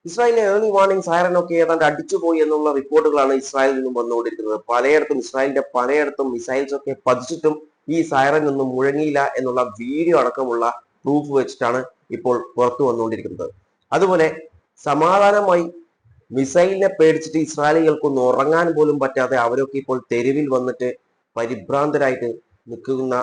ഇസ്രായേലിലെ early warning siren ഒക്കെ ഏതാണ്ട് അടിച്ചുപോയി എന്നുള്ള റിപ്പോർട്ടുകളാണ് ഇസ്രായേലിൽ നിന്നും വന്നുകൊണ്ടിരിക്കുന്നത്. പലയിടത്തും ഇസ്രായേലിന്റെ പലയിടത്തും മിസൈൽസ് ഒക്കെ പതിച്ചിട്ടും ഈ സൈറൻ ഒന്നും മുഴങ്ങിയില്ല എന്നുള്ള വീഡിയോ അടക്കമുള്ള പ്രൂഫ് വെച്ചിട്ടാണ് ഇപ്പോൾ പുറത്തു വന്നുകൊണ്ടിരിക്കുന്നത്. അതുപോലെ സമാധാനമായി മിസൈലിനെ പേടിച്ചിട്ട് ഇസ്രായേലികൾക്കൊന്നും ഉറങ്ങാൻ പോലും പറ്റാതെ അവരൊക്കെ ഇപ്പോൾ തെരുവിൽ വന്നിട്ട് പരിഭ്രാന്തരായിട്ട് നിൽക്കുന്ന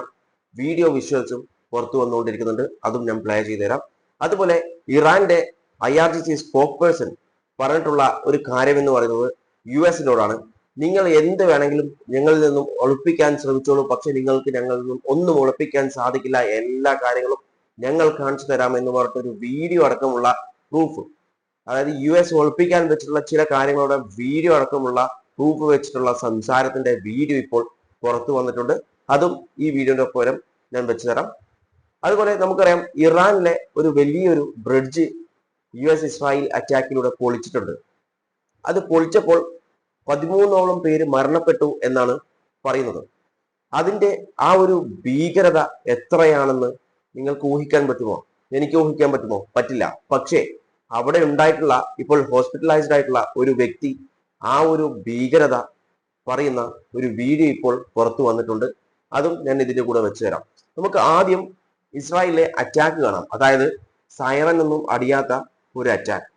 വീഡിയോ വിഷ്വൽസും പുറത്തു വന്നുകൊണ്ടിരിക്കുന്നുണ്ട്. അതും ഞാൻ പ്ലേ ചെയ്തു തരാം. അതുപോലെ ഇറാന്റെ IRGC സ്പോക്ക് പേഴ്സൺ പറഞ്ഞിട്ടുള്ള ഒരു കാര്യം എന്ന് പറയുന്നത് US-നോടാണ്. നിങ്ങൾ എന്ത് വേണമെങ്കിലും ഞങ്ങളിൽ നിന്നും ഒളിപ്പിക്കാൻ ശ്രമിച്ചോളൂ, പക്ഷെ നിങ്ങൾക്ക് ഞങ്ങളിൽ നിന്നും ഒന്നും ഒളിപ്പിക്കാൻ സാധിക്കില്ല, എല്ലാ കാര്യങ്ങളും ഞങ്ങൾ കാണിച്ചു തരാം എന്ന് പറഞ്ഞിട്ടൊരു വീഡിയോ അടക്കമുള്ള പ്രൂഫ്, അതായത് US ഒളിപ്പിക്കാൻ വെച്ചിട്ടുള്ള ചില കാര്യങ്ങളുടെ വീഡിയോ അടക്കമുള്ള പ്രൂഫ് വെച്ചിട്ടുള്ള സംസാരത്തിന്റെ വീഡിയോ ഇപ്പോൾ പുറത്തു വന്നിട്ടുണ്ട്. അതും ഈ വീഡിയോയുടെ ഒപ്പം ഞാൻ വെച്ചു തരാം. അതുപോലെ നമുക്കറിയാം ഇറാനിലെ ഒരു വലിയൊരു ബ്രിഡ്ജ് US ഇസ്രായേൽ അറ്റാക്കിലൂടെ പൊളിച്ചിട്ടുണ്ട്. അത് പൊളിച്ചപ്പോൾ 13ഓളം പേര് മരണപ്പെട്ടു എന്നാണ് പറയുന്നത്. അതിന്റെ ആ ഒരു ഭീകരത എത്രയാണെന്ന് നിങ്ങൾക്ക് ഊഹിക്കാൻ പറ്റുമോ? എനിക്ക് ഊഹിക്കാൻ പറ്റുമോ? പറ്റില്ല. പക്ഷേ അവിടെ ഉണ്ടായിട്ടുള്ള, ഇപ്പോൾ ഹോസ്പിറ്റലൈസ്ഡ് ആയിട്ടുള്ള ഒരു വ്യക്തി ആ ഒരു ഭീകരത പറയുന്ന ഒരു വീഡിയോ ഇപ്പോൾ പുറത്തു വന്നിട്ടുണ്ട്. അതും ഞാൻ ഇതിന്റെ കൂടെ വെച്ചു തരാം. നമുക്ക് ആദ്യം ഇസ്രായേലിലെ അറ്റാക്ക് കാണാം, അതായത് സൈറൻ ഒന്നും അടിയാത്ത ഒരു അറ്റാക്ക്.